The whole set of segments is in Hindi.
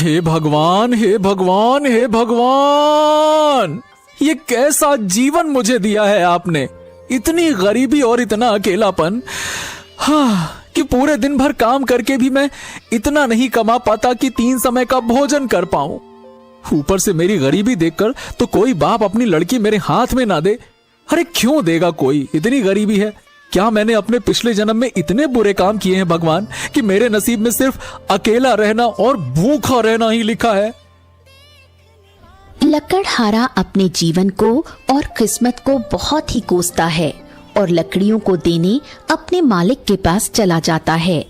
हे भगवान, हे भगवान, हे भगवान, ये कैसा जीवन मुझे दिया है आपने। इतनी गरीबी और इतना अकेलापन। हाँ, कि पूरे दिन भर काम करके भी मैं इतना नहीं कमा पाता कि 3 समय का भोजन कर पाऊं। ऊपर से मेरी गरीबी देखकर तो कोई बाप अपनी लड़की मेरे हाथ में ना दे। अरे क्यों देगा कोई, इतनी गरीबी है। क्या मैंने अपने पिछले जन्म में इतने बुरे काम किए हैं भगवान कि मेरे नसीब में सिर्फ अकेला रहना और भूखा रहना ही लिखा है। लकड़हारा अपने जीवन को और किस्मत को बहुत ही कोसता है और लकड़ियों को देने अपने मालिक के पास चला जाता है।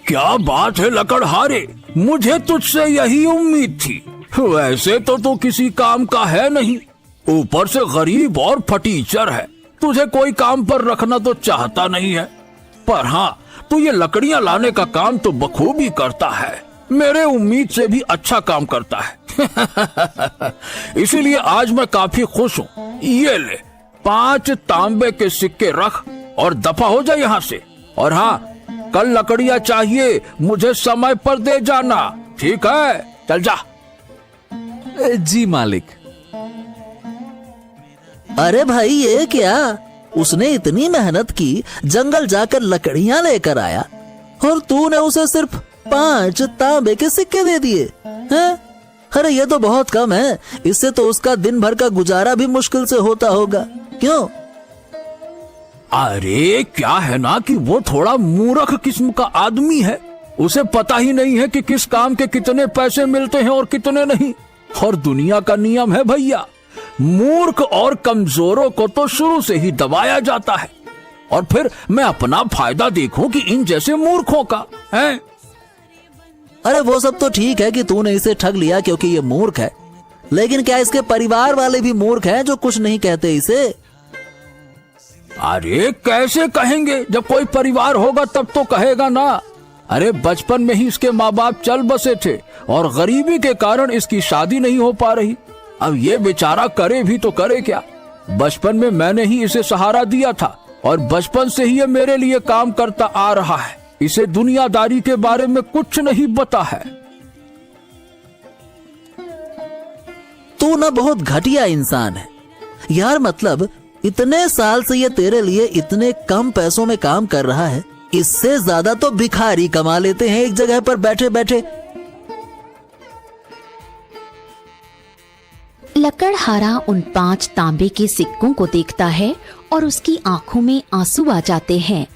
क्या बात है लकड़हारे, मुझे तुझसे यही उम्मीद थी। वैसे तो तू किसी काम का है नहीं, ऊपर से गरीब और फटीचर है। तुझे कोई काम पर रखना तो चाहता नहीं है, पर हाँ, तू ये लकड़ियां लाने का काम तो बखूबी करता है। मेरे उम्मीद से भी अच्छा काम करता है। इसीलिए आज मैं काफी खुश हूँ। ये ले 5 तांबे के सिक्के रख और दफा हो जा यहाँ से। और हाँ, कल लकड़ियां चाहिए, मुझे समय पर दे जाना, ठीक है? चल जा। जी मालिक। अरे भाई, ये क्या? उसने इतनी मेहनत की, जंगल जाकर लकड़ियां लेकर आया और तूने उसे सिर्फ 5 तांबे के सिक्के दे दिए हैं? अरे ये तो बहुत कम है। इससे तो उसका दिन भर का गुजारा भी मुश्किल से होता होगा। क्यों? अरे क्या है ना कि वो थोड़ा मूर्ख किस्म का आदमी है। उसे पता ही नहीं है कि किस काम के कितने पैसे मिलते हैं और कितने नहीं। और दुनिया का नियम है भैया, मूर्ख और कमजोरों को तो शुरू से ही दबाया जाता है। और फिर मैं अपना फायदा देखूं कि इन जैसे मूर्खों का है। अरे वो सब तो ठीक है कि तूने इसे ठग लिया क्योंकि ये मूर्ख है, लेकिन क्या इसके परिवार वाले भी मूर्ख हैं जो कुछ नहीं कहते इसे? अरे कैसे कहेंगे, जब कोई परिवार होगा तब तो कहेगा ना। अरे बचपन में ही इसके माँ बाप चल बसे थे और गरीबी के कारण इसकी शादी नहीं हो पा रही। अब ये बेचारा करे भी तो करे क्या। बचपन में मैंने ही इसे सहारा दिया था और बचपन से ही ये मेरे लिए काम करता आ रहा है। इसे दुनियादारी के बारे में कुछ नहीं पता है। तू ना बहुत घटिया इंसान है यार। मतलब इतने साल से ये तेरे लिए इतने कम पैसों में काम कर रहा है, इससे ज्यादा तो भिखारी कमा लेते हैं एक जगह पर बैठे बैठे। लकड़हारा उन 5 तांबे के सिक्कों को देखता है और उसकी आंखों में आंसू आ जाते हैं।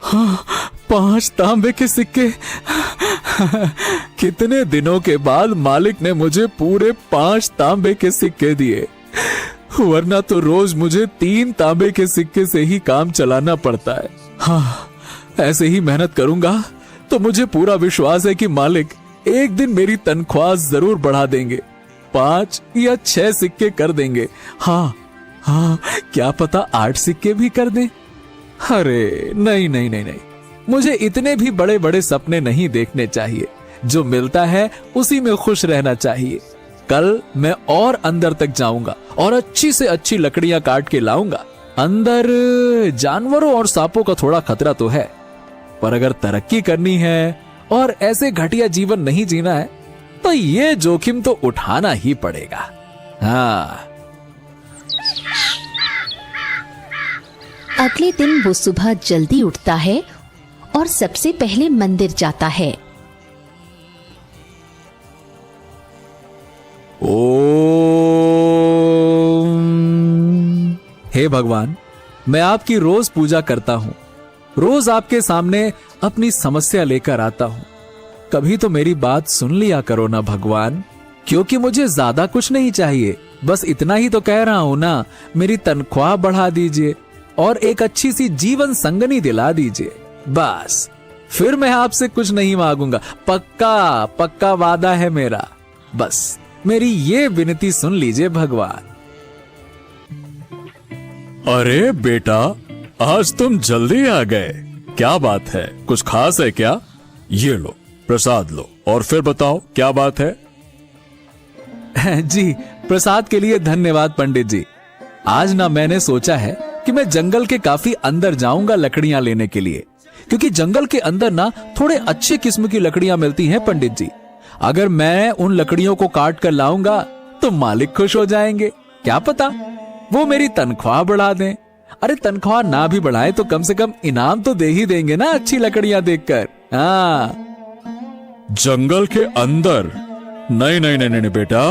हाँ, 5 तांबे के सिक्के। कितने दिनों के बाद मालिक ने मुझे पूरे 5 तांबे के सिक्के दिए, वरना तो रोज मुझे 3 तांबे के सिक्के से ही काम चलाना पड़ता है। हाँ, ऐसे ही मेहनत करूंगा तो मुझे पूरा विश्वास है कि मालिक एक दिन मेरी तनख्वाह जरूर बढ़ा देंगे, 5 या 6 सिक्के कर देंगे। हाँ हाँ, क्या पता 8 सिक्के भी कर दें। अरे नहीं नहीं नहीं नहीं, मुझे इतने भी बड़े बड़े सपने नहीं देखने चाहिए। जो मिलता है उसी में खुश रहना चाहिए। कल मैं और अंदर तक जाऊंगा और अच्छी से अच्छी लकड़ियां काट के लाऊंगा। अंदर जानवरों और सांपों का थोड़ा खतरा तो है, पर अगर तरक्की करनी है और ऐसे घटिया जीवन नहीं जीना है तो ये जोखिम तो उठाना ही पड़ेगा। हाँ। अगले दिन वो सुबह जल्दी उठता है और सबसे पहले मंदिर जाता है। ओम। हे भगवान, मैं आपकी रोज पूजा करता हूँ, रोज आपके सामने अपनी समस्या लेकर आता हूँ। कभी तो मेरी बात सुन लिया करो ना भगवान, क्योंकि मुझे ज्यादा कुछ नहीं चाहिए। बस इतना ही तो कह रहा हूँ ना, मेरी तनख्वाह बढ़ा दीजिए और एक अच्छी सी जीवन संगनी दिला दीजिए। बस फिर मैं आपसे कुछ नहीं मांगूंगा। पक्का पक्का वादा है मेरा। बस मेरी ये विनती सुन लीजिए भगवान। अरे बेटा, आज तुम जल्दी आ गए। क्या बात है, कुछ खास है क्या? ये लो प्रसाद लो और फिर बताओ क्या बात है। जी, प्रसाद के लिए धन्यवाद पंडित जी। आज ना मैंने सोचा है कि मैं जंगल के काफी अंदर जाऊंगा लकड़ियां लेने के लिए, क्योंकि जंगल के अंदर ना थोड़े अच्छे किस्म की लकड़ियां मिलती हैं पंडित जी। अगर मैं उन लकड़ियों को काट कर लाऊंगा तो मालिक खुश हो जाएंगे। क्या पता वो मेरी तनख्वाह बढ़ा दें। अरे तनख्वाह ना भी बढ़ाए तो कम से कम इनाम तो दे ही देंगे ना अच्छी लकड़ियां देखकर। हाँ। जंगल के अंदर? नहीं नहीं नहीं नहीं बेटा,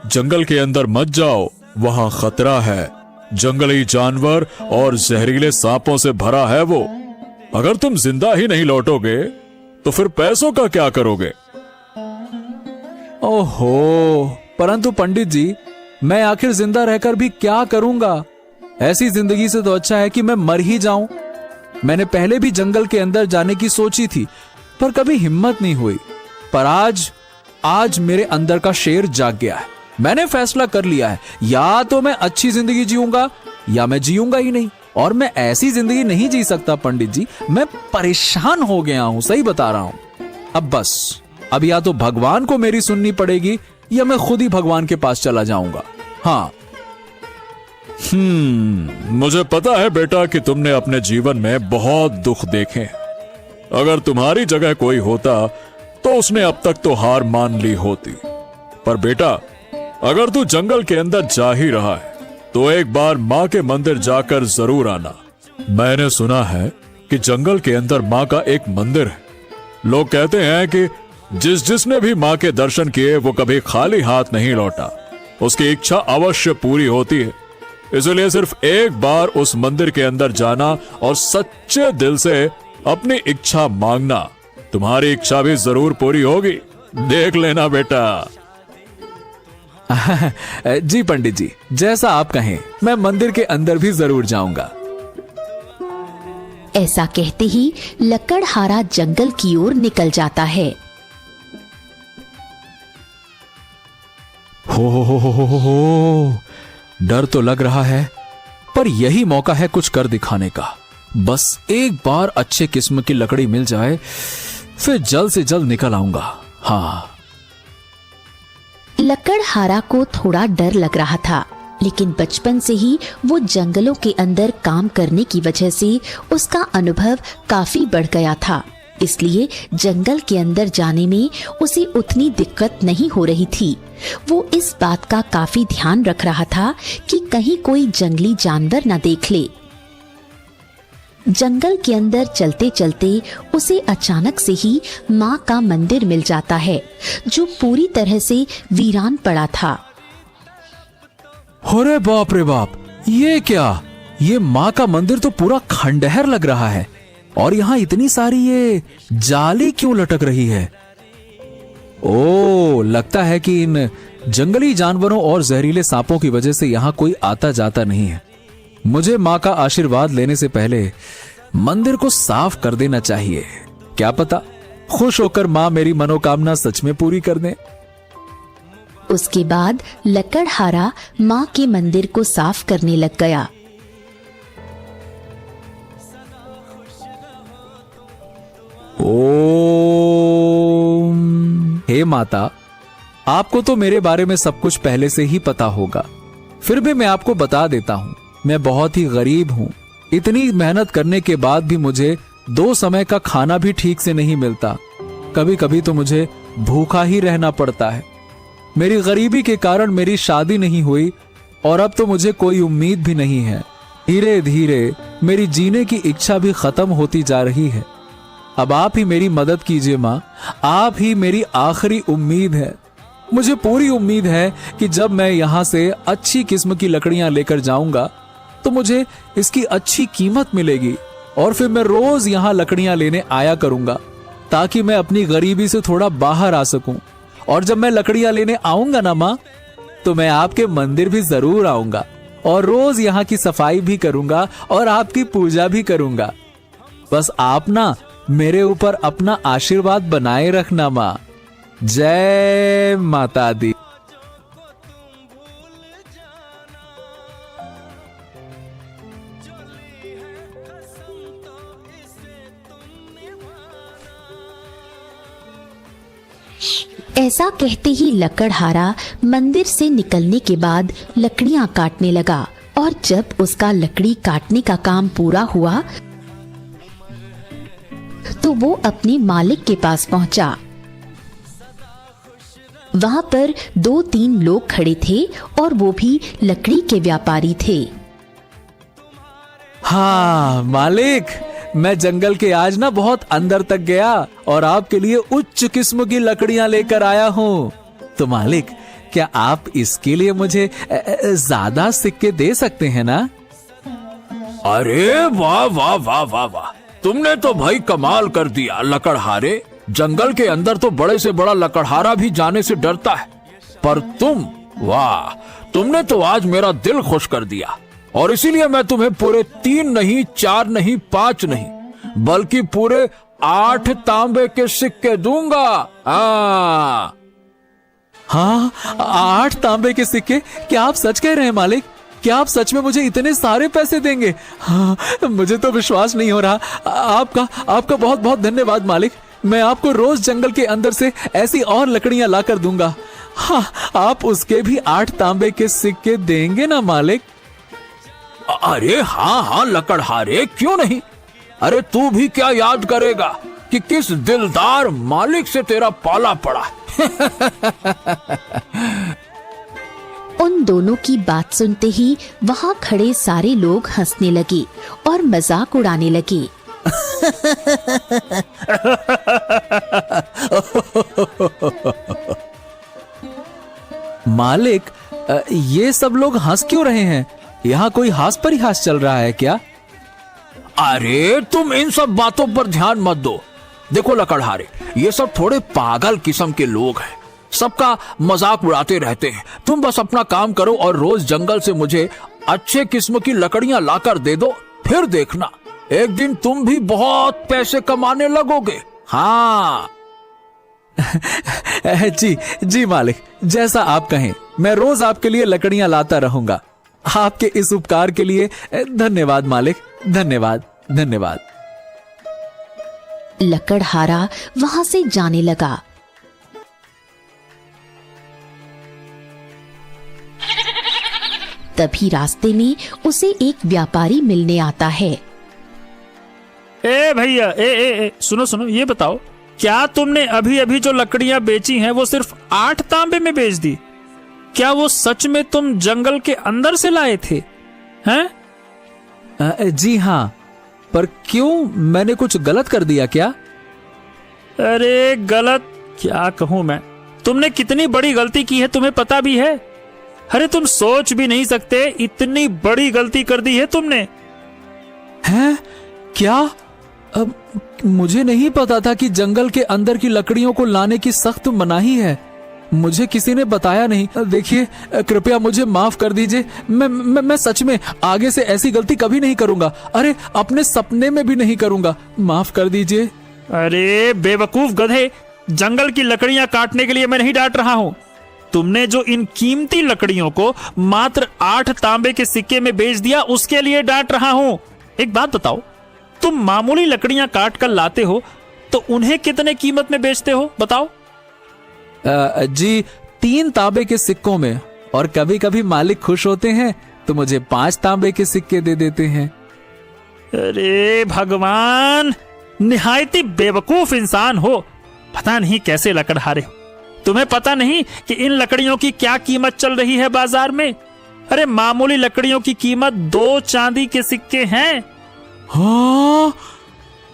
जंगल के अंदर मत जाओ, वहां खतरा है। जंगली जानवर और जहरीले सांपों से भरा है वो। अगर तुम जिंदा ही नहीं लौटोगे तो फिर पैसों का क्या करोगे? ओहो, परंतु पंडित जी मैं आखिर जिंदा रहकर भी क्या करूंगा? ऐसी जिंदगी से तो अच्छा है कि मैं मर ही जाऊं। मैंने पहले भी जंगल के अंदर जाने की सोची थी पर कभी हिम्मत नहीं हुई। पर आज मेरे अंदर का शेर जाग गया है। मैंने फैसला कर लिया है, या तो मैं अच्छी जिंदगी जीऊंगा या मैं जीऊंगा ही नहीं। और मैं ऐसी जिंदगी नहीं जी सकता पंडित जी, मैं परेशान हो गया हूं, सही बता रहा हूं। अब बस, अब या तो भगवान को मेरी सुननी पड़ेगी या मैं खुद ही भगवान के पास चला जाऊंगा। हाँ। मुझे पता है बेटा कि तुमने अपने जीवन में बहुत दुख देखे। अगर तुम्हारी जगह कोई होता तो उसने अब तक तो हार मान ली होती। पर बेटा, अगर तू जंगल के अंदर जा ही रहा है तो एक बार माँ के मंदिर जाकर जरूर आना। मैंने सुना है कि जंगल के अंदर माँ का एक मंदिर है। लोग कहते हैं कि जिसने भी माँ के दर्शन किए वो कभी खाली हाथ नहीं लौटा, उसकी इच्छा अवश्य पूरी होती है। इसलिए सिर्फ एक बार उस मंदिर के अंदर जाना और सच्चे दिल से अपनी इच्छा मांगना, तुम्हारी इच्छा भी जरूर पूरी होगी। देख लेना बेटा। जी पंडित जी, जैसा आप कहें, मैं मंदिर के अंदर भी जरूर जाऊंगा। ऐसा कहते ही लकड़हारा जंगल की ओर निकल जाता है। हो, डर तो लग रहा है, पर यही मौका है कुछ कर दिखाने का। बस एक बार अच्छे किस्म की लकड़ी मिल जाए, फिर जल्द से जल्द निकल आऊंगा। हाँ। लकड़हारा को थोड़ा डर लग रहा था, लेकिन बचपन से ही वो जंगलों के अंदर काम करने की वजह से उसका अनुभव काफी बढ़ गया था। इसलिए जंगल के अंदर जाने में उसे उतनी दिक्कत नहीं हो रही थी। वो इस बात का काफी ध्यान रख रहा था कि कहीं कोई जंगली जानवर न देख ले। जंगल के अंदर चलते चलते उसे अचानक से ही माँ का मंदिर मिल जाता है, जो पूरी तरह से वीरान पड़ा था। अरे बाप रे बाप, ये क्या? ये माँ का मंदिर तो पूरा खंडहर लग रहा है। और यहाँ इतनी सारी ये जाली क्यों लटक रही है? ओ, लगता है कि इन जंगली जानवरों और जहरीले सांपों की वजह से यहाँ कोई आता जाता नहीं है। मुझे माँ का आशीर्वाद लेने से पहले मंदिर को साफ कर देना चाहिए। क्या पता खुश होकर माँ मेरी मनोकामना सच में पूरी कर दे। उसके बाद लकड़हारा माँ के मंदिर को साफ करने लग गया। ओम। हे माता, आपको तो मेरे बारे में सब कुछ पहले से ही पता होगा, फिर भी मैं आपको बता देता हूँ, मैं बहुत ही गरीब हूँ। इतनी मेहनत करने के बाद भी मुझे 2 समय का खाना भी ठीक से नहीं मिलता। कभी कभी तो मुझे भूखा ही रहना पड़ता है। मेरी गरीबी के कारण मेरी शादी नहीं हुई और अब तो मुझे कोई उम्मीद भी नहीं है। धीरे धीरे मेरी जीने की इच्छा भी खत्म होती जा रही है। अब आप ही मेरी मदद कीजिए माँ, आप ही मेरी आखिरी उम्मीद है। मुझे पूरी उम्मीद है कि जब मैं यहाँ से अच्छी किस्म की लकड़ियां लेकर जाऊंगा तो मुझे इसकी अच्छी कीमत मिलेगी और फिर मैं रोज यहाँ लकड़ियां लेने आया करूंगा, ताकि मैं अपनी गरीबी से थोड़ा बाहर आ सकूं। और जब मैं लकड़ियां लेने आऊंगा ना माँ, तो मैं आपके मंदिर भी जरूर आऊंगा और रोज यहाँ की सफाई भी करूंगा और आपकी पूजा भी करूंगा। बस आप ना मेरे ऊपर अपना आशीर्वाद बनाए रखना माँ। जय माता दी। ऐसा कहते ही लकड़हारा मंदिर से निकलने के बाद लकड़ियां काटने लगा और जब उसका लकड़ी काटने का काम पूरा हुआ तो वो अपने मालिक के पास पहुंचा। वहां पर 2-3 लोग खड़े थे और वो भी लकड़ी के व्यापारी थे। हाँ मालिक, मैं जंगल के आज ना बहुत अंदर तक गया और आपके लिए उच्च किस्म की लकड़ियां लेकर आया हूँ। तो मालिक, क्या आप इसके लिए मुझे ज्यादा सिक्के दे सकते हैं ना? अरे वाह वाह वाह वाह वाह, तुमने तो भाई कमाल कर दिया लकड़हारे। जंगल के अंदर तो बड़े से बड़ा लकड़हारा भी जाने से डरता है, पर तुम, वाह, तुमने तो आज मेरा दिल खुश कर दिया। और इसीलिए मैं तुम्हें पूरे 3 नहीं, 4 नहीं, 5 नहीं, बल्कि पूरे 8 तांबे के सिक्के दूंगा। हाँ, 8 तांबे के सिक्के? क्या आप सच कह रहे हैं मालिक? क्या आप सच में मुझे इतने सारे पैसे देंगे? हाँ, मुझे तो विश्वास नहीं हो रहा। आपका बहुत बहुत धन्यवाद मालिक। मैं आपको रोज जंगल के अंदर से ऐसी और लकड़ियां लाकर दूंगा। हाँ, आप उसके भी 8 तांबे के सिक्के देंगे ना मालिक? अरे हाँ हाँ लकड़हारे, क्यों नहीं। अरे तू भी क्या याद करेगा कि किस दिलदार मालिक से तेरा पाला पड़ा। उन दोनों की बात सुनते ही वहां खड़े सारे लोग हंसने लगे और मजाक उड़ाने लगे। मालिक, ये सब लोग हंस क्यों रहे हैं? यहाँ कोई हास परिहास चल रहा है क्या? अरे तुम इन सब बातों पर ध्यान मत दो। देखो लकड़हारे, ये सब थोड़े पागल किस्म के लोग हैं, सबका मजाक उड़ाते रहते हैं। तुम बस अपना काम करो और रोज जंगल से मुझे अच्छे किस्म की लकड़ियां लाकर दे दो, फिर देखना एक दिन तुम भी बहुत पैसे कमाने लगोगे। हाँ। जी मालिक, जैसा आप कहें, मैं रोज आपके लिए लकड़ियां लाता रहूंगा। आपके इस उपकार के लिए धन्यवाद मालिक, धन्यवाद धन्यवाद। लकड़हारा वहां से जाने लगा। तभी रास्ते में उसे एक व्यापारी मिलने आता है। ए भैया, ए सुनो, ये बताओ, क्या तुमने अभी अभी जो लकड़ियां बेची हैं वो सिर्फ 8 तांबे में बेच दी? क्या वो सच में तुम जंगल के अंदर से लाए थे? हैं? जी हाँ, पर क्यों, मैंने कुछ गलत कर दिया क्या? अरे गलत क्या कहूं मैं, तुमने कितनी बड़ी गलती की है तुम्हें पता भी है? अरे तुम सोच भी नहीं सकते, इतनी बड़ी गलती कर दी है तुमने। हैं? क्या? अब मुझे नहीं पता था कि जंगल के अंदर की लकड़ियों को लाने की सख्त मनाही है। मुझे किसी ने बताया नहीं। देखिए, कृपया मुझे माफ कर दीजिए। मैं सच में आगे से ऐसी गलती कभी नहीं करूंगा। अरे अपने सपने में भी नहीं करूंगा। माफ कर दीजिए। अरे बेवकूफ गधे, जंगल की लकड़ियां काटने के लिए मैं नहीं डांट रहा हूं। तुमने जो इन कीमती लकड़ियों को मात्र 8 तांबे के सिक्के में बेच दिया, उसके लिए डांट रहा हूं। एक बात बताओ, तुम मामूली लकड़ियां काट कर लाते हो तो उन्हें कितने कीमत में बेचते हो, बताओ? जी 3 तांबे के सिक्कों में, और कभी कभी मालिक खुश होते हैं तो मुझे 5 तांबे के सिक्के दे देते हैं। अरे भगवान, निहायती बेवकूफ इंसान हो। पता नहीं कैसे लकड़हारे हो। तुम्हें पता नहीं कि इन लकड़ियों की क्या कीमत चल रही है बाजार में? अरे मामूली लकड़ियों की कीमत 2 चांदी के सिक्के हैं। हाँ,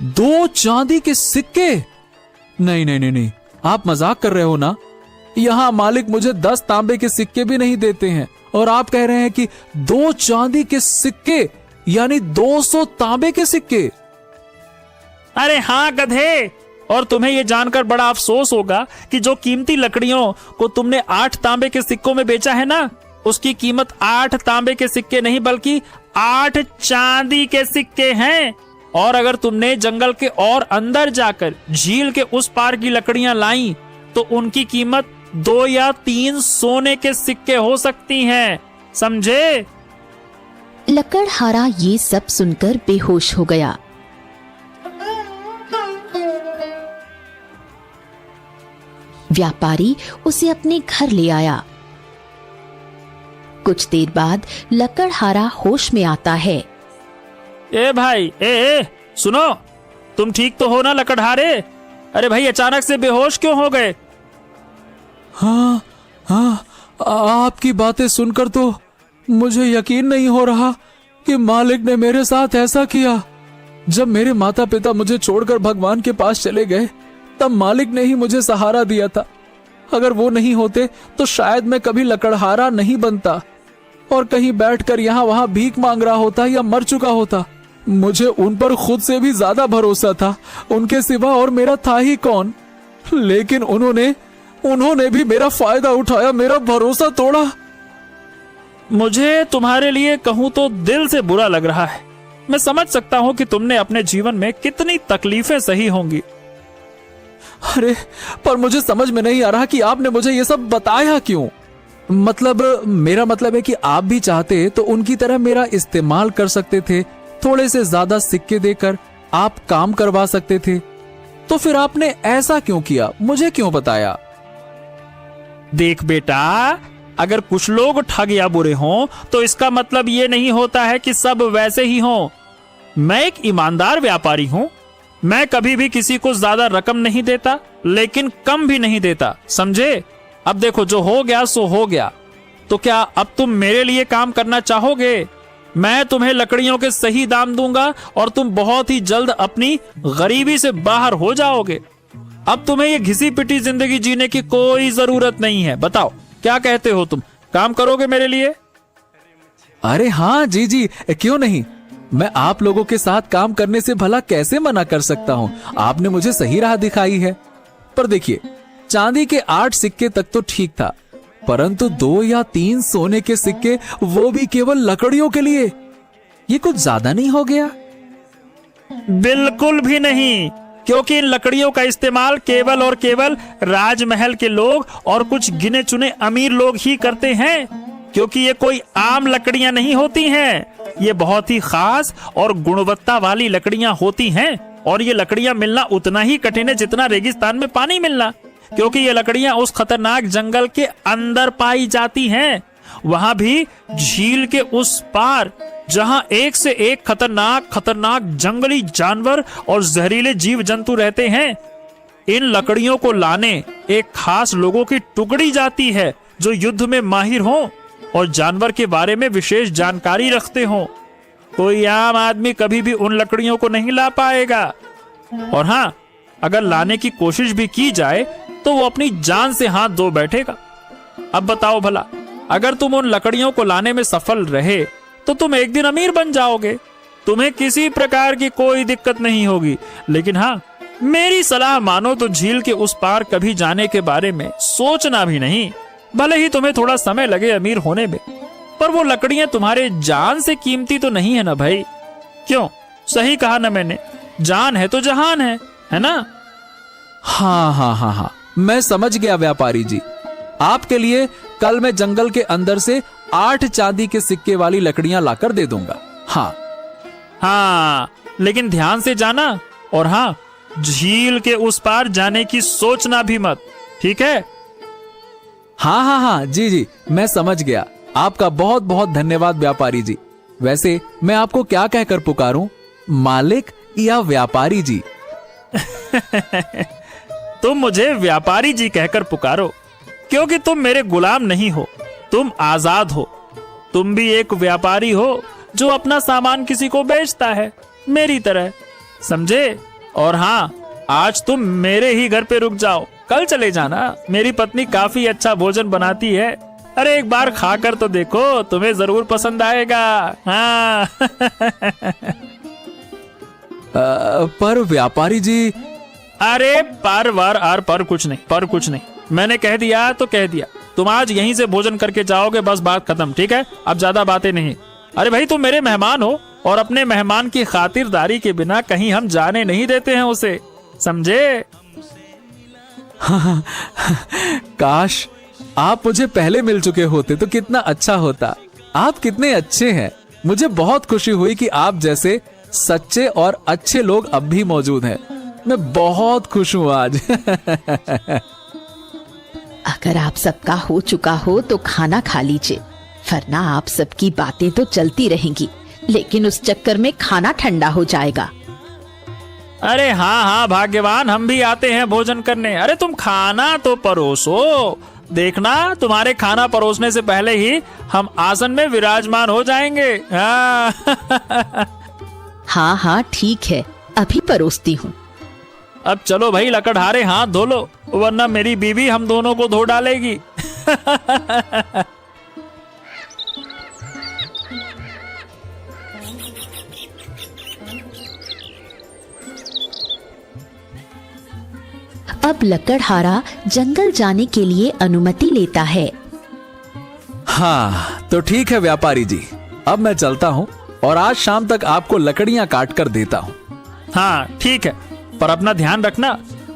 2 चांदी के सिक्के? नहीं नहीं नहीं नहीं, आप मजाक कर रहे हो ना? यहाँ मालिक मुझे 10 तांबे के सिक्के भी नहीं देते हैं, और आप कह रहे हैं कि 2 चांदी के सिक्के, यानी 200 तांबे के सिक्के? अरे हाँ गधे, और तुम्हें यह जानकर बड़ा अफसोस होगा कि जो कीमती लकड़ियों को तुमने 8 तांबे के सिक्कों में बेचा है ना, उसकी कीमत 8 तांबे के सिक्के नहीं बल्कि 8 चांदी के सिक्के हैं। और अगर तुमने जंगल के और अंदर जाकर झील के उस पार की लकड़ियां लाई तो उनकी कीमत 2 या 3 सोने के सिक्के हो सकती हैं, समझे? लकड़हारा ये सब सुनकर बेहोश हो गया। व्यापारी उसे अपने घर ले आया। कुछ देर बाद लकड़हारा होश में आता है। ए भाई, ए सुनो, तुम ठीक तो हो ना लकड़हारे? अरे भाई, अचानक से बेहोश क्यों हो गए? हाँ हाँ, आपकी बातें सुनकर तो मुझे यकीन नहीं हो रहा कि मालिक ने मेरे साथ ऐसा किया। जब मेरे माता पिता मुझे छोड़कर भगवान के पास चले गए, तब मालिक ने ही मुझे सहारा दिया था। अगर वो नहीं होते तो शायद मैं कभी लकड़हारा नहीं बनता और कहीं बैठकर यहाँ वहां भीख मांग रहा होता या मर चुका होता। मुझे उन पर खुद से भी ज्यादा भरोसा था, उनके सिवा और मेरा था ही कौन। लेकिन उन्होंने भी मेरा फायदा उठाया, मेरा भरोसा तोड़ा। मुझे तुम्हारे लिए कहूं तो दिल से बुरा लग रहा है। मैं समझ सकता हूं कि तुमने अपने जीवन में कितनी तकलीफें सही होंगी। अरे पर मुझे समझ में नहीं आ रहा कि आपने मुझे ये सब बताया क्यों। मतलब मेरा मतलब है कि आप भी चाहते तो उनकी तरह मेरा इस्तेमाल कर सकते थे, थोड़े से ज्यादा सिक्के देकर आप काम करवा सकते थे। तो फिर आपने ऐसा क्यों किया, मुझे क्यों बताया? देख बेटा, अगर कुछ लोग ठग या बुरे हों तो इसका मतलब ये नहीं होता है कि सब वैसे ही हों। मैं एक ईमानदार व्यापारी हूं। मैं कभी भी किसी को ज्यादा रकम नहीं देता, लेकिन कम भी नहीं देता, समझे? अब देखो, जो हो गया सो हो गया। तो क्या अब तुम मेरे लिए काम करना चाहोगे? मैं तुम्हें लकड़ियों के सही दाम दूंगा और तुम बहुत ही जल्द अपनी गरीबी से बाहर हो जाओगे। अब तुम्हें ये घिसी पिटी जिंदगी जीने की कोई जरूरत नहीं है। बताओ, क्या कहते हो तुम? काम करोगे मेरे लिए? अरे हाँ जी जी, क्यों नहीं। मैं आप लोगों के साथ काम करने से भला कैसे मना कर सकता हूँ। आपने मुझे सही राह दिखाई है। पर देखिए, चांदी के 8 सिक्के तक तो ठीक था, परंतु 2 या 3 सोने के सिक्के, वो भी केवल लकड़ियों के लिए, ये कुछ ज्यादा नहीं हो गया? बिल्कुल भी नहीं, क्योंकि इन लकड़ियों का इस्तेमाल केवल और केवल राजमहल के लोग और कुछ गिने चुने अमीर लोग ही करते हैं। क्योंकि ये कोई आम लकड़ियां नहीं होती हैं, ये बहुत ही खास और गुणवत्ता वाली लकड़ियां होती हैं। और ये लकड़ियां मिलना उतना ही कठिन है जितना रेगिस्तान में पानी मिलना, क्योंकि ये लकड़ियां उस खतरनाक जंगल के अंदर पाई जाती हैं, वहां भी झील के उस पार, जहां एक से एक खतरनाक जंगली जानवर और जहरीले जीव जंतु रहते हैं। इन लकड़ियों को लाने एक खास लोगों की टुकड़ी जाती है, जो युद्ध में माहिर हों और जानवर के बारे में विशेष जानकारी रखते हों। कोई आम आदमी कभी भी उन लकड़ियों को नहीं ला पाएगा। और हाँ, अगर लाने की कोशिश भी की जाए तो वो अपनी जान से हाथ धो बैठेगा। अब बताओ भला, अगर तुम उन लकड़ियों को लाने में सफल रहे तो तुम एक दिन अमीर बन जाओगे। तुम्हें किसी प्रकार की कोई दिक्कत नहीं होगी। लेकिन हाँ, मेरी सलाह मानो तो झील के उस पार कभी जाने के बारे में सोचना भी नहीं। भले ही तुम्हें थोड़ा समय लगे अमीर होने में, पर वो लकड़ियां तुम्हारे जान से कीमती तो नहीं है ना भाई। क्यों, सही कहा ना मैंने? जान है तो जहान है ना? हाँ हाँ हाँ हाँ, मैं समझ गया व्यापारी जी। आपके लिए कल मैं जंगल के अंदर से 8 चांदी के सिक्के वाली लकड़ियां लाकर दे दूंगा। हाँ, लेकिन ध्यान से जाना। और हाँ, झील के उस पार जाने की सोचना भी मत, ठीक है? हाँ हाँ हाँ जी जी, मैं समझ गया। आपका बहुत बहुत धन्यवाद व्यापारी जी। वैसे मैं आपको क्या कहकर पुकारूं, मालिक या व्यापारी जी? तुम मुझे व्यापारी जी कहकर पुकारो, क्योंकि तुम मेरे गुलाम नहीं हो, तुम आजाद हो। तुम भी एक व्यापारी हो जो अपना सामान किसी को बेचता है, मेरी तरह, समझे? और हाँ, आज तुम मेरे ही घर पे रुक जाओ, कल चले जाना। मेरी पत्नी काफी अच्छा भोजन बनाती है। अरे एक बार खाकर तो देखो, तुम्हें जरूर पसंद आएगा। हाँ। पर व्यापारी जी। अरे पर कुछ नहीं। मैंने कह दिया तो कह दिया। तुम आज यहीं से भोजन करके जाओगे, बस बात खत्म, ठीक है? अब ज्यादा बातें नहीं। अरे भाई, तुम मेरे मेहमान हो और अपने मेहमान की खातिरदारी के बिना कहीं हम जाने नहीं देते हैं उसे, समझे? काश आप मुझे पहले मिल चुके होते तो कितना अच्छा होता। आप कितने अच्छे हैं। मुझे बहुत खुशी हुई कि आप जैसे सच्चे और अच्छे लोग अब भी मौजूद हैं। मैं बहुत खुश हूं आज। अगर आप सबका हो चुका हो तो खाना खा लीजिए। वरना आप सबकी बातें तो चलती रहेंगी, लेकिन उस चक्कर में खाना ठंडा हो जाएगा। अरे हाँ हाँ भाग्यवान, हम भी आते हैं भोजन करने। अरे तुम खाना तो परोसो, देखना तुम्हारे खाना परोसने से पहले ही हम आसन में विराजमान हो जाएंगे। हाँ हाँ हाँ ठीक है, अभी परोसती हूँ। अब चलो भाई लकड़हारे, हाथ धो लो, वरना मेरी बीवी हम दोनों को धो डालेगी। अब लकड़हारा जंगल जाने के लिए अनुमति लेता है। हाँ तो ठीक है व्यापारी जी, अब मैं चलता हूँ और आज शाम तक आपको लकड़ियां काट कर देता हूँ। हाँ ठीक है, पर अपना ध्यान रखना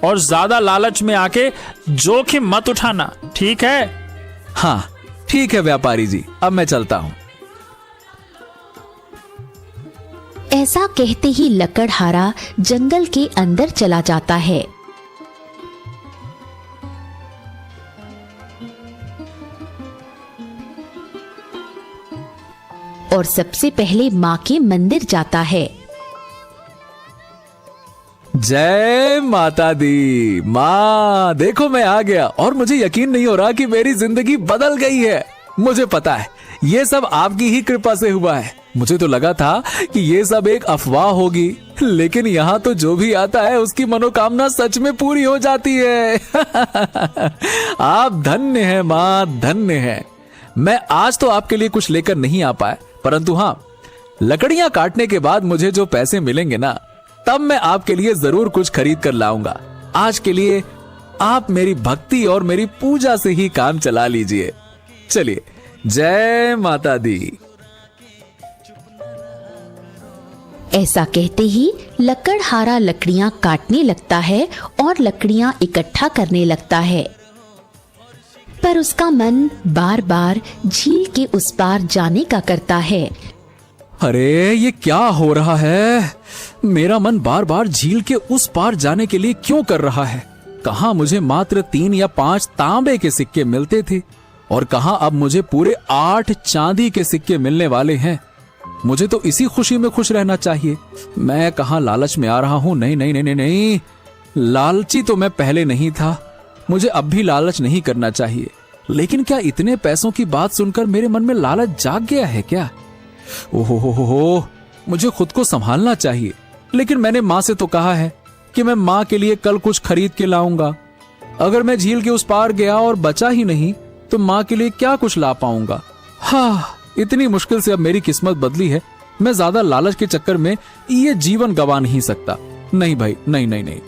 और ज्यादा लालच में आके जोखिम मत उठाना, ठीक है? हाँ ठीक है व्यापारी जी, अब मैं चलता हूँ। ऐसा कहते ही लकड़हारा जंगल के अंदर चला जाता है। और सबसे पहले माँ के मंदिर जाता है। जय माता दी। माँ देखो मैं आ गया और मुझे यकीन नहीं हो रहा कि मेरी जिंदगी बदल गई है। मुझे पता है ये सब आपकी ही कृपा से हुआ है। मुझे तो लगा था कि ये सब एक अफवाह होगी, लेकिन यहाँ तो जो भी आता है उसकी मनोकामना सच में पूरी हो जाती है। आप धन्य हैं माँ, धन्य हैं। मैं आज तो आपके लिए कुछ लेकर नहीं आ पाया, परंतु हाँ, लकड़ियां काटने के बाद मुझे जो पैसे मिलेंगे ना, तब मैं आपके लिए जरूर कुछ खरीद कर लाऊंगा। आज के लिए आप मेरी भक्ति और मेरी पूजा से ही काम चला लीजिए। चलिए, जय माता दी। ऐसा कहते ही लकड़हारा लकड़ियां काटने लगता है और लकड़ियां इकट्ठा करने लगता है, पर उसका मन बार बार झील के उस पार जाने का करता है। अरे ये क्या हो रहा है? मेरा मन बार बार झील के उस पार जाने के लिए क्यों कर रहा है? कहाँ मुझे मात्र 3 या 5 तांबे के सिक्के मिलते थे और कहाँ अब मुझे पूरे 8 चांदी के सिक्के मिलने वाले हैं। मुझे तो इसी खुशी में खुश रहना चाहिए। मैं कहाँ लालच में आ रहा हूँ? नहीं नहीं नहीं नहीं नहीं, लालची तो मैं पहले नहीं था, मुझे अब भी लालच नहीं करना चाहिए। लेकिन क्या इतने पैसों की बात सुनकर मेरे मन में लालच जाग गया है क्या? ओहो, मुझे खुद को संभालना चाहिए। लेकिन मैंने माँ से तो कहा है कि मैं माँ के लिए कल कुछ खरीद के लाऊंगा। अगर मैं झील के उस पार गया और बचा ही नहीं तो माँ के लिए क्या कुछ ला पाऊंगा? हाँ, इतनी मुश्किल से अब मेरी किस्मत बदली है। मैं ज्यादा लालच के चक्कर में ये जीवन गंवा नहीं सकता। नहीं भाई, नहीं नहीं नहीं।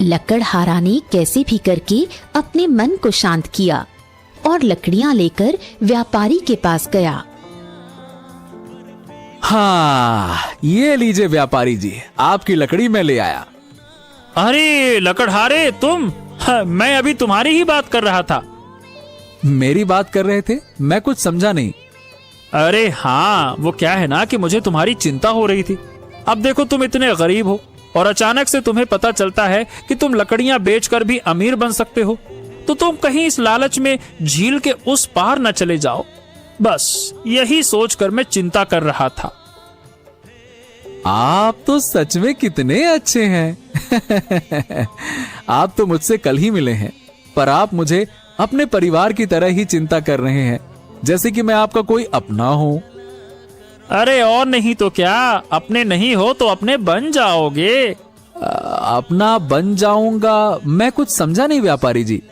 लकड़हारा ने कैसे भी करके अपने मन को शांत किया और लकड़ियां लेकर व्यापारी के पास गया। हाँ, ये लीजिए व्यापारी जी, आपकी लकड़ी मैं ले आया। अरे लकड़हारे तुम, हाँ, मैं अभी तुम्हारी ही बात कर रहा था। मेरी बात कर रहे थे? मैं कुछ समझा नहीं। अरे हाँ, वो क्या है ना कि मुझे तुम्हारी चिंता हो रही थी। अब देखो तुम इतने गरीब हो और अचानक से तुम्हें पता चलता है कि तुम लकड़ियां बेचकर भी अमीर बन सकते हो, तो तुम कहीं इस लालच में झील के उस पार न चले जाओ। बस यही सोचकर मैं चिंता कर रहा था। आप तो सच में कितने अच्छे हैं। आप तो मुझसे कल ही मिले हैं, पर आप मुझे अपने परिवार की तरह ही चिंता कर रहे हैं, जैसे कि मैं आपका कोई अपना हूं। अरे और नहीं तो क्या, अपने नहीं हो तो अपने बन जाओगे। अपना बन जाऊंगा? मैं कुछ समझा नहीं व्यापारी जी।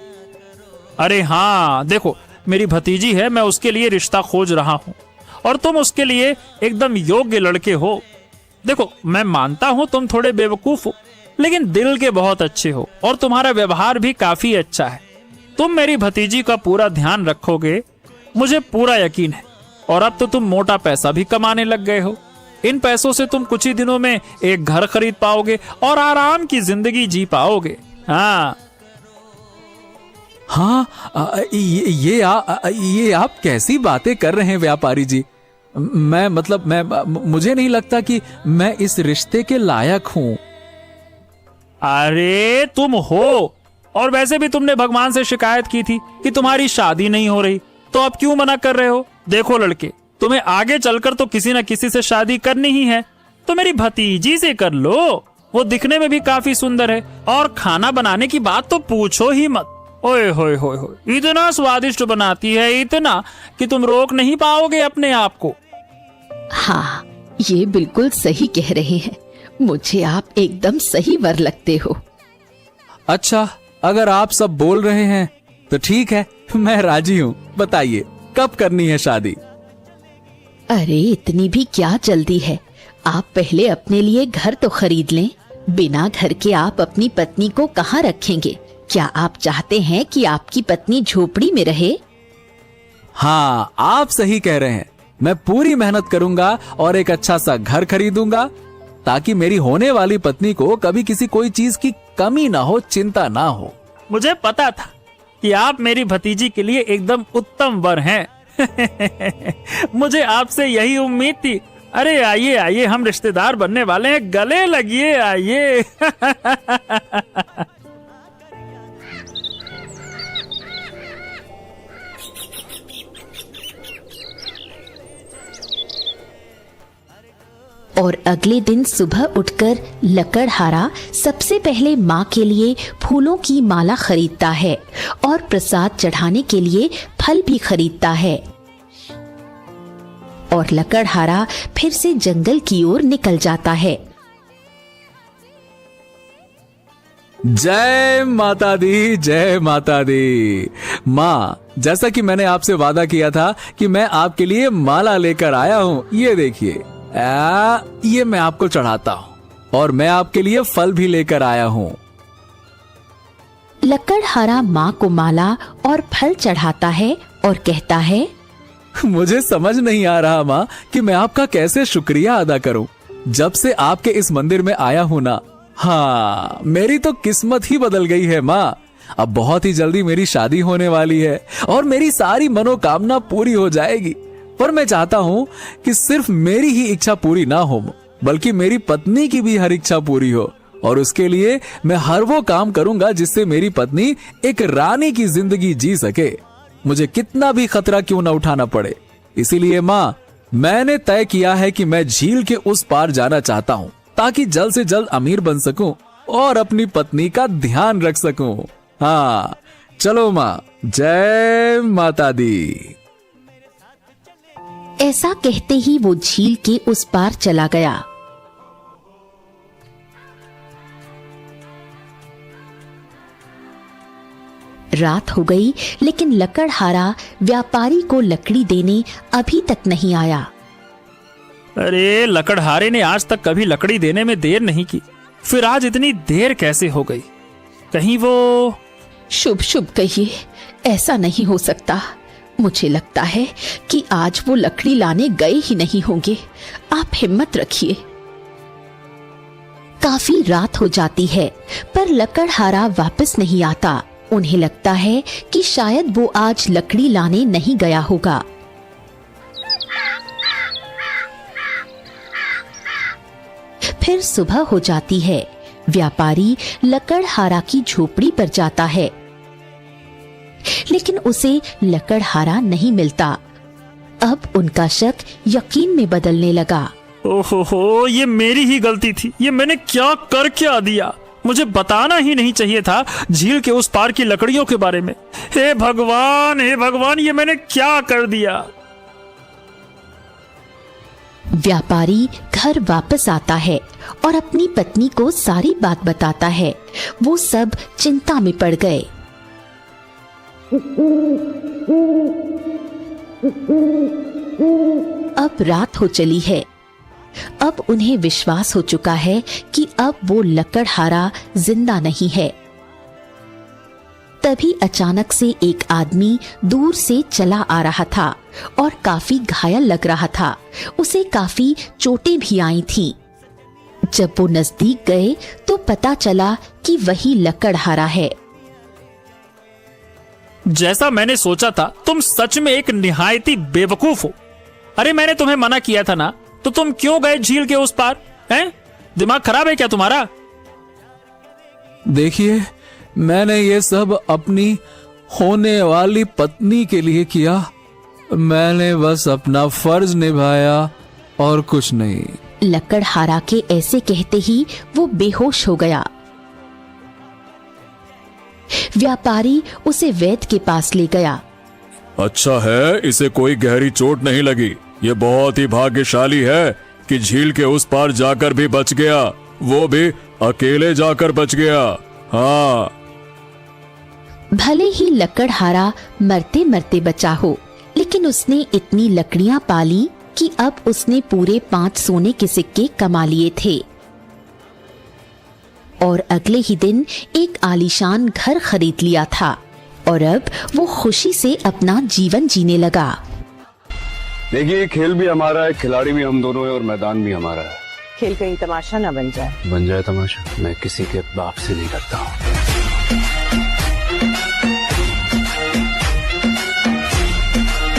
अरे हाँ देखो, मेरी भतीजी है, मैं उसके लिए रिश्ता खोज रहा हूँ और तुम उसके लिए एकदम योग्य लड़के हो। देखो मैं मानता हूँ तुम थोड़े बेवकूफ हो, लेकिन दिल के बहुत अच्छे हो और तुम्हारा व्यवहार भी काफी अच्छा है। तुम मेरी भतीजी का पूरा ध्यान रखोगे, मुझे पूरा यकीन है। और अब तो तुम मोटा पैसा भी कमाने लग गए हो। इन पैसों से तुम कुछ ही दिनों में एक घर खरीद पाओगे और आराम की जिंदगी जी पाओगे। हाँ हाँ, ये आप कैसी बातें कर रहे हैं व्यापारी जी? मुझे नहीं लगता कि मैं इस रिश्ते के लायक हूं। अरे तुम हो, और वैसे भी तुमने भगवान से शिकायत की थी कि तुम्हारी शादी नहीं हो रही, तो आप क्यों मना कर रहे हो? देखो लड़के, तुम्हें आगे चलकर तो किसी न किसी से शादी करनी ही है, तो मेरी भतीजी से कर लो। वो दिखने में भी काफी सुंदर है और खाना बनाने की बात तो पूछो ही मत। ओए होए होए होए, इतना स्वादिष्ट बनाती है, इतना कि तुम रोक नहीं पाओगे अपने आप को। हाँ, ये बिल्कुल सही कह रहे हैं। मुझे आप एकदम सही वर लगते हो। अच्छा, अगर आप सब बोल रहे हैं तो ठीक है, मैं राजी हूँ। बताइए कब करनी है शादी? अरे इतनी भी क्या जल्दी है, आप पहले अपने लिए घर तो खरीद लें। बिना घर के आप अपनी पत्नी को कहाँ रखेंगे? क्या आप चाहते हैं कि आपकी पत्नी झोपड़ी में रहे? हाँ, आप सही कह रहे हैं। मैं पूरी मेहनत करूंगा और एक अच्छा सा घर खरीदूंगा ताकि मेरी होने वाली पत्नी को कभी किसी कोई चीज की कमी ना हो, चिंता ना हो। मुझे पता था कि आप मेरी भतीजी के लिए एकदम उत्तम वर हैं। मुझे आपसे यही उम्मीद थी। अरे आइए आइए, हम रिश्तेदार बनने वाले हैं, गले लगिए, आइए। और अगले दिन सुबह उठकर लकड़हारा सबसे पहले माँ के लिए फूलों की माला खरीदता है और प्रसाद चढ़ाने के लिए फल भी खरीदता है। और लकड़हारा फिर से जंगल की ओर निकल जाता है। जय माता दी, जय माता दी। माँ, जैसा कि मैंने आपसे वादा किया था कि मैं आपके लिए माला लेकर आया हूँ। ये देखिए, ये मैं आपको चढ़ाता हूँ और मैं आपके लिए फल भी लेकर आया हूँ। लकड़हारा माँ को माला और फल चढ़ाता है और कहता है, मुझे समझ नहीं आ रहा माँ कि मैं आपका कैसे शुक्रिया अदा करूं। जब से आपके इस मंदिर में आया हूं ना, हाँ, मेरी तो किस्मत ही बदल गई है माँ। अब बहुत ही जल्दी मेरी शादी होने वाली है और मेरी सारी मनोकामना पूरी हो जाएगी। पर मैं चाहता हूँ कि सिर्फ मेरी ही इच्छा पूरी ना हो, बल्कि मेरी पत्नी की भी हर इच्छा पूरी हो। और उसके लिए मैं हर वो काम करूंगा जिससे मेरी पत्नी एक रानी की जिंदगी जी सके, मुझे कितना भी खतरा क्यों ना उठाना पड़े। इसीलिए माँ, मैंने तय किया है कि मैं झील के उस पार जाना चाहता हूँ ताकि जल्द से जल्द अमीर बन सकूं और अपनी पत्नी का ध्यान रख सकूं। हाँ, चलो माँ, जय माता दी। ऐसा कहते ही वो झील के उस पार चला गया। रात हो गई, लेकिन लकड़हारा व्यापारी को लकड़ी देने अभी तक नहीं आया। अरे लकड़हारे ने आज तक कभी लकड़ी देने में देर नहीं की, फिर आज इतनी देर कैसे हो गई? कहीं वो... शुभ शुभ कहिए, ऐसा नहीं हो सकता। मुझे लगता है कि आज वो लकड़ी लाने गए ही नहीं होंगे। आप हिम्मत रखिए। काफी रात हो जाती है, पर लकड़हारा वापस नहीं आता। उन्हें लगता है कि शायद वो आज लकड़ी लाने नहीं गया होगा। फिर सुबह हो जाती है। व्यापारी लकड़हारा की झोपड़ी पर जाता है, लेकिन उसे लकड़हारा नहीं मिलता। अब उनका शक यकीन में बदलने लगा। ओहो, ये मेरी ही गलती थी। ये मैंने क्या कर क्या दिया? मुझे बताना ही नहीं चाहिए था झील के उस पार की लकड़ियों के बारे में। हे भगवान, हे भगवान, ये मैंने क्या कर दिया? व्यापारी घर वापस आता है और अपनी पत्नी को सारी बात बताता है। वो सब चिंता में पड़ गए। अब रात हो चली है। अब उन्हें विश्वास हो चुका है कि अब वो लकड़हारा जिंदा नहीं है। तभी अचानक से एक आदमी दूर से चला आ रहा था और काफी घायल लग रहा था। उसे काफी चोटें भी आई थीं। जब वो नजदीक गए तो पता चला कि वही लकड़हारा है। जैसा मैंने सोचा था, तुम सच में एक निहायती बेवकूफ हो। अरे मैंने तुम्हें मना किया था ना, तो तुम क्यों गए झील के उस पार? हैं? दिमाग खराब है क्या तुम्हारा? देखिए, मैंने ये सब अपनी होने वाली पत्नी के लिए किया मैंने बस अपना फर्ज निभाया और कुछ नहीं। लकड़हारा के ऐसे कहते ही वो बेहोश हो गया। व्यापारी उसे वैद्य के पास ले गया। अच्छा है इसे कोई गहरी चोट नहीं लगी। ये बहुत ही भाग्यशाली है कि झील के उस पार जाकर भी बच गया, वो भी अकेले जाकर बच गया। हाँ, भले ही लकड़हारा मरते मरते बचा हो, लेकिन उसने इतनी लकड़ियां पाली कि अब उसने पूरे 5 सोने के सिक्के कमा लिए थे और अगले ही दिन एक आलीशान घर खरीद लिया था और अब वो खुशी से अपना जीवन जीने लगा। देखिए, खेल भी हमारा है, खिलाड़ी भी हम दोनों है और मैदान भी हमारा है। खेल कहीं तमाशा ना बन जाए। बन जाए तमाशा, मैं किसी के बाप से नहीं डरता हूँ।